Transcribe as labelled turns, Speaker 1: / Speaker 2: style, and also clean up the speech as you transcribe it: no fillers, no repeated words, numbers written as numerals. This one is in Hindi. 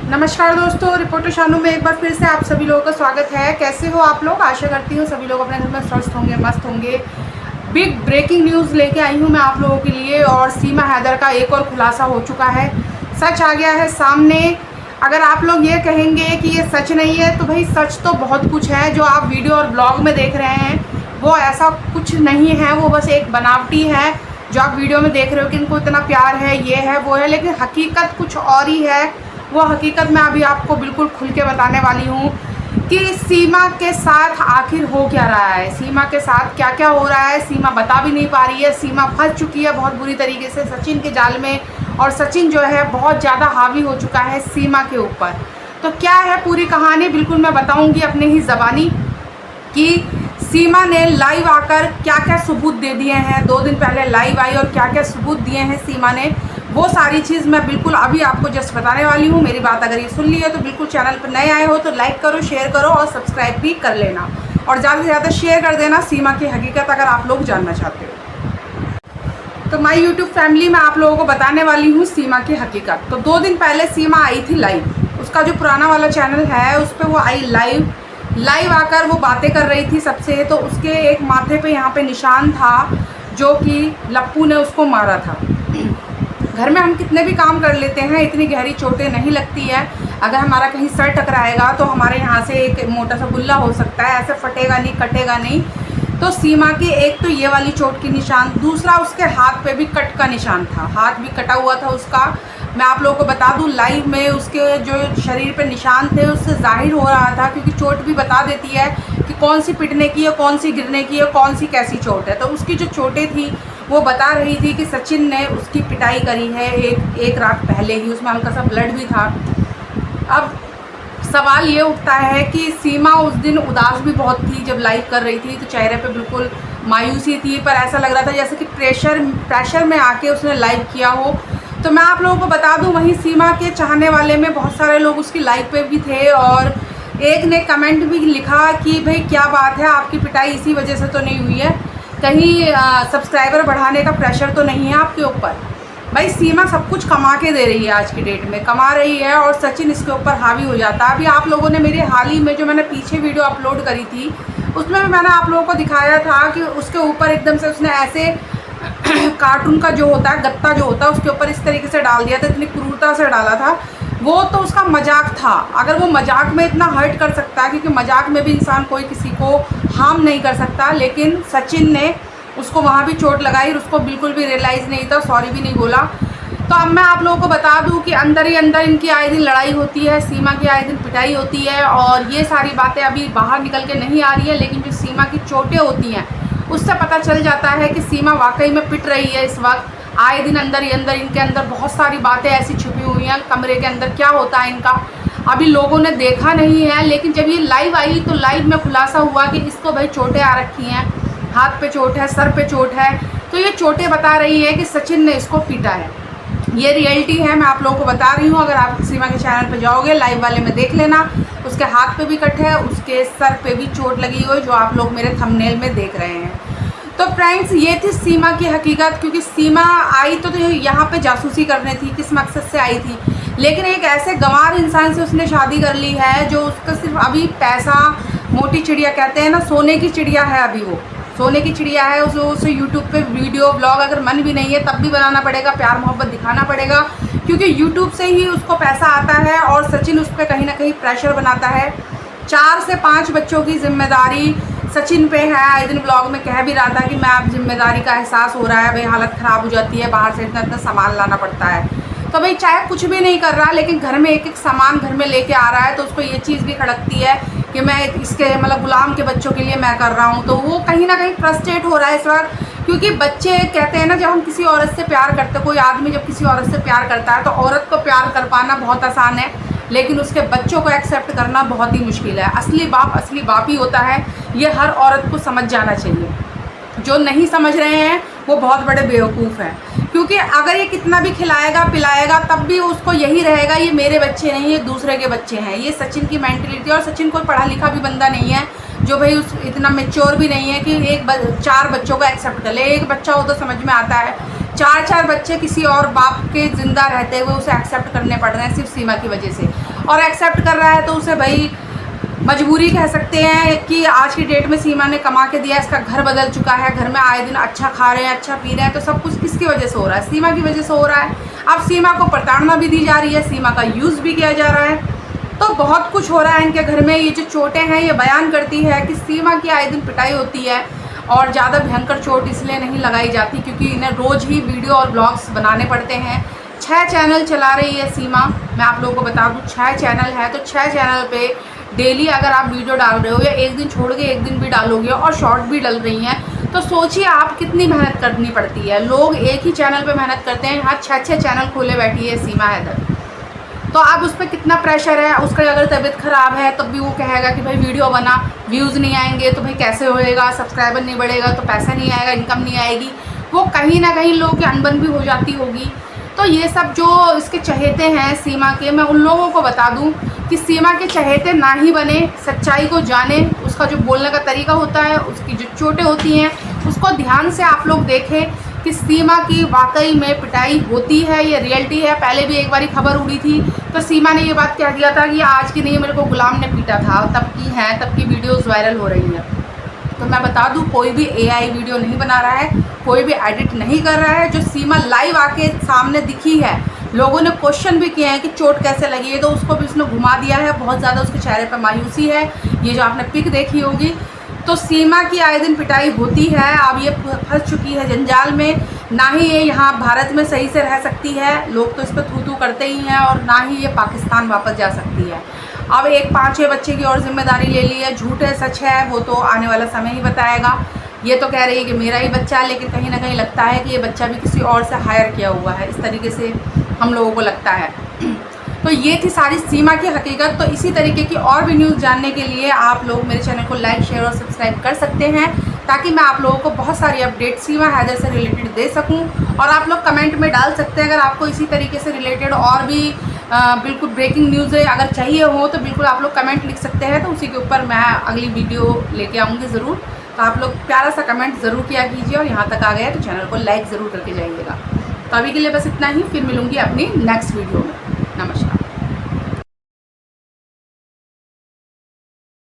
Speaker 1: नमस्कार दोस्तों, रिपोर्टर शानू में एक बार फिर से आप सभी लोगों का स्वागत है। कैसे हो आप लोग? आशा करती हूँ सभी लोग अपने घर में स्वस्थ होंगे, मस्त होंगे। बिग ब्रेकिंग न्यूज़ लेके आई हूँ मैं आप लोगों के लिए और सीमा हैदर का एक और खुलासा हो चुका है। सच आ गया है सामने। अगर आप लोग ये कहेंगे कि ये सच नहीं है तो भाई सच तो बहुत कुछ है। जो आप वीडियो और ब्लॉग में देख रहे हैं वो ऐसा कुछ नहीं है, वो बस एक बनावटी है। जो आप वीडियो में देख रहे हो कि इनको इतना प्यार है, ये है वो है, लेकिन हकीकत कुछ और ही है। वो हकीकत मैं अभी आपको बिल्कुल खुल के बताने वाली हूँ कि सीमा के साथ आखिर हो क्या रहा है, सीमा के साथ क्या क्या हो रहा है। सीमा बता भी नहीं पा रही है। सीमा फंस चुकी है बहुत बुरी तरीके से सचिन के जाल में, और सचिन जो है बहुत ज़्यादा हावी हो चुका है सीमा के ऊपर। तो क्या है पूरी कहानी, बिल्कुल मैं बताऊँगी अपने ही ज़बानी कि सीमा ने लाइव आकर क्या क्या सबूत दे दिए हैं। 2 दिन पहले लाइव आई और क्या क्या सबूत दिए हैं सीमा ने, वो सारी चीज़ मैं बिल्कुल अभी आपको जस्ट बताने वाली हूँ। मेरी बात अगर ये सुन ली है तो बिल्कुल चैनल पर नए आए हो तो लाइक करो, शेयर करो और सब्सक्राइब भी कर लेना, और ज़्यादा से ज़्यादा शेयर कर देना सीमा की हकीकत अगर आप लोग जानना चाहते हो। तो माई यूट्यूब फैमिली में आप लोगों को बताने वाली हूँ सीमा की हकीकत। तो 2 दिन पहले सीमा आई थी लाइव, उसका जो पुराना वाला चैनल है उस पर वो आई लाइव आकर वो बातें कर रही थी सबसे। तो उसके एक माथे पे यहाँ पे निशान था जो कि लप्पू ने उसको मारा था। घर में हम कितने भी काम कर लेते हैं, इतनी गहरी चोटें नहीं लगती है। अगर हमारा कहीं सर टकराएगा तो हमारे यहाँ से एक मोटा सा गुल्ला हो सकता है, ऐसे फटेगा नहीं, कटेगा नहीं। तो सीमा की एक तो ये वाली चोट की निशान, दूसरा उसके हाथ पे भी कट का निशान था, हाथ भी कटा हुआ था उसका। मैं आप लोगों को बता दूं लाइव में उसके जो शरीर पे निशान थे उससे जाहिर हो रहा था, क्योंकि चोट भी बता देती है कि कौन सी पिटने की है, कौन सी गिरने की है, कौन सी कैसी चोट है। तो उसकी जो चोटें थी वो बता रही थी कि सचिन ने उसकी पिटाई करी है एक रात पहले ही, उसमें हल्का सा ब्लड भी था। अब सवाल ये उठता है कि सीमा उस दिन उदास भी बहुत थी जब लाइव कर रही थी, तो चेहरे पे बिल्कुल मायूसी थी, पर ऐसा लग रहा था जैसे कि प्रेशर में आके उसने लाइव किया हो। तो मैं आप लोगों को बता दूं वहीं सीमा के चाहने वाले में बहुत सारे लोग उसकी लाइव पे भी थे, और एक ने कमेंट भी लिखा कि भाई क्या बात है, आपकी पिटाई इसी वजह से तो नहीं हुई है, कहीं सब्सक्राइबर बढ़ाने का प्रेशर तो नहीं है आपके ऊपर। भाई सीमा सब कुछ कमा के दे रही है, आज की डेट में कमा रही है, और सचिन इसके ऊपर हावी हो जाता है। अभी आप लोगों ने मेरे हाल ही में जो मैंने पीछे वीडियो अपलोड करी थी उसमें मैंने आप लोगों को दिखाया था कि उसके ऊपर एकदम से उसने ऐसे कार्टून का जो होता है गत्ता जो होता है उसके ऊपर इस तरीके से डाल दिया था, इतनी क्रूरता से डाला था। वो तो उसका मजाक था। अगर वो मजाक में इतना हर्ट कर सकता है, क्योंकि मजाक में भी इंसान कोई किसी को हार्म नहीं कर सकता, लेकिन सचिन ने उसको वहाँ भी चोट लगाई और उसको बिल्कुल भी रियलाइज़ नहीं था, सॉरी भी नहीं बोला। तो अब मैं आप लोगों को बता दूं कि अंदर ही अंदर इनकी आए दिन लड़ाई होती है, सीमा की आए दिन पिटाई होती है, और ये सारी बातें अभी बाहर निकल के नहीं आ रही है, लेकिन जो सीमा की चोटें होती हैं उससे पता चल जाता है कि सीमा वाकई में पिट रही है इस वक्त। आए दिन अंदर ही अंदर इनके अंदर बहुत सारी बातें ऐसी छुपी हुई हैं, कमरे के अंदर क्या होता है इनका अभी लोगों ने देखा नहीं है। लेकिन जब ये लाइव आई तो लाइव में खुलासा हुआ कि इसको भाई चोटें आ रखी हैं, हाथ पे चोट है, सर पे चोट है। तो ये चोटें बता रही है कि सचिन ने इसको पीटा है, ये रियलिटी है, मैं आप लोगों को बता रही हूँ। अगर आप सीमा के चैनल पे जाओगे लाइव वाले में देख लेना, उसके हाथ पे भी कट है, उसके सर पे भी चोट लगी हुई जो आप लोग मेरे थंबनेल में देख रहे हैं। तो फ्रेंड्स ये थी सीमा की हकीकत, क्योंकि सीमा आई तो यहाँ पे जासूसी करने थी, किस मकसद से आई थी, लेकिन एक ऐसे गंवार इंसान से उसने शादी कर ली है जो उसका सिर्फ अभी पैसा, मोटी चिड़िया कहते हैं ना, सोने की चिड़िया है, अभी वो सोने की चिड़िया है। उसे यूट्यूब पे वीडियो ब्लॉग अगर मन भी नहीं है तब भी बनाना पड़ेगा, प्यार मोहब्बत दिखाना पड़ेगा, क्योंकि यूट्यूब से ही उसको पैसा आता है। और सचिन उस पर कहीं ना कहीं प्रेशर बनाता है। 4 से 5 बच्चों की जिम्मेदारी सचिन पे है। आए दिन ब्लॉग में कह भी रहा था कि मैं अब जिम्मेदारी का एहसास हो रहा है, भाई हालत ख़राब हो जाती है, बाहर से इतना इतना सामान लाना पड़ता है। तो भाई चाहे कुछ भी नहीं कर रहा लेकिन घर में एक एक सामान घर में लेके आ रहा है, तो उसको ये चीज़ भी खड़कती है कि मैं इसके मतलब गुलाम के बच्चों के लिए मैं कर रहा हूँ। तो वो कहीं ना कहीं फ्रस्ट्रेट हो रहा है इस वक्त, क्योंकि बच्चे कहते हैं ना, जब हम किसी औरत से प्यार करते, कोई आदमी जब किसी औरत से प्यार करता है तो औरत को प्यार कर पाना बहुत आसान है, लेकिन उसके बच्चों को एक्सेप्ट करना बहुत ही मुश्किल है। असली बाप ही होता है, ये हर औरत को समझ जाना चाहिए। जो नहीं समझ रहे हैं वो बहुत बड़े बेवकूफ़ हैं, क्योंकि अगर ये कितना भी खिलाएगा पिलाएगा तब भी उसको यही रहेगा, ये मेरे बच्चे नहीं, ये दूसरे के बच्चे हैं। ये सचिन की मेंटलिटी, और सचिन कोई पढ़ा लिखा भी बंदा नहीं है, जो भाई उस इतना मेच्योर भी नहीं है कि 4 बच्चों को एक्सेप्ट कर ले। एक बच्चा हो तो समझ में आता है, 4 बच्चे किसी और बाप के ज़िंदा रहते हुए उसे एक्सेप्ट करने पड़ रहे हैं सिर्फ सीमा की वजह से। और एक्सेप्ट कर रहा है तो उसे भाई मजबूरी कह सकते हैं कि आज की डेट में सीमा ने कमा के दिया, इसका घर बदल चुका है, घर में आए दिन अच्छा खा रहे हैं, अच्छा पी रहे हैं, तो सब कुछ किसकी वजह से हो रहा है? सीमा की वजह से हो रहा है। अब सीमा को प्रताड़ना भी दी जा रही है, सीमा का यूज़ भी किया जा रहा है, तो बहुत कुछ हो रहा है इनके घर में। ये जो चोटें हैं ये बयान करती है कि सीमा की आए दिन पिटाई होती है, और ज़्यादा भयंकर चोट इसलिए नहीं लगाई जाती क्योंकि इन्हें रोज़ ही वीडियो और ब्लॉग्स बनाने पड़ते हैं। 6 चैनल चला रही है सीमा, मैं आप लोगों को बता दूँ 6 चैनल है, तो 6 चैनल पे डेली अगर आप वीडियो डाल रहे हो या एक दिन छोड़ के एक दिन भी डालोगे और शॉर्ट भी डल रही हैं, तो सोचिए आप कितनी मेहनत करनी पड़ती है। लोग एक ही चैनल पे मेहनत करते हैं, यहाँ 6 चैनल खोले बैठी है सीमा हैदर, तो अब उस पर कितना प्रेशर है। उसका अगर तबीयत ख़राब है तब भी वो कहेगा कि भाई वीडियो बना, व्यूज़ नहीं आएंगे तो भाई कैसे होएगा, सब्सक्राइबर नहीं बढ़ेगा तो पैसा नहीं आएगा, इनकम नहीं आएगी, वो कहीं ना कहीं लोगों की अनबन भी हो जाती होगी। तो ये सब जो इसके चहेते हैं सीमा के, मैं उन लोगों को बता दूं कि सीमा के चहेते ना ही बने, सच्चाई को जाने, उसका जो बोलने का तरीका होता है, उसकी जो चोटें होती हैं उसको ध्यान से आप लोग देखें कि सीमा की वाकई में पिटाई होती है, ये रियलिटी है। पहले भी एक बारी खबर उड़ी थी तो सीमा ने ये बात कह दिया था कि आज की नहीं, मेरे को गुलाम ने पीटा था, तब की है, तब की वीडियोज़ वायरल हो रही हैं। तो मैं बता दूं कोई भी AI वीडियो नहीं बना रहा है, कोई भी एडिट नहीं कर रहा है। जो सीमा लाइव आके सामने दिखी है, लोगों ने क्वेश्चन भी किए हैं कि चोट कैसे लगी है, तो उसको भी उसने घुमा दिया है। बहुत ज़्यादा उसके चेहरे पर मायूसी है, ये जो आपने पिक देखी होगी। तो सीमा की आए दिन पिटाई होती है, अब ये फंस चुकी है जंजाल में, ना ही ये यहाँ भारत में सही से रह सकती है, लोग तो इस पर थू थू करते ही हैं, और ना ही ये पाकिस्तान वापस जा सकती है। अब एक 5-6 बच्चे की और जिम्मेदारी ले ली है, झूठ है सच है वो तो आने वाला समय ही बताएगा। ये तो कह रही है कि मेरा ही बच्चा है, लेकिन कहीं ना कहीं लगता है कि ये बच्चा भी किसी और से हायर किया हुआ है, इस तरीके से हम लोगों को लगता है। तो ये थी सारी सीमा की हकीकत। तो इसी तरीके की और भी न्यूज़ जानने के लिए आप लोग मेरे चैनल को लाइक, शेयर और सब्सक्राइब कर सकते हैं, ताकि मैं आप लोगों को बहुत सारी अपडेट सीमा हैदर से रिलेटेड दे सकूं। और आप लोग कमेंट में डाल सकते हैं अगर आपको इसी तरीके से रिलेटेड और भी बिल्कुल ब्रेकिंग न्यूज़ अगर चाहिए हो, तो बिल्कुल आप लोग कमेंट लिख सकते हैं, तो उसी के ऊपर मैं अगली वीडियो लेके आऊँगी ज़रूर। तो आप लोग प्यारा सा कमेंट ज़रूर किया कीजिए, और यहाँ तक आ गया तो चैनल को लाइक ज़रूर करके जाइएगा। तो अभी के लिए बस इतना ही, फिर मिलूँगी अपनी नेक्स्ट वीडियो में। नमस्कार।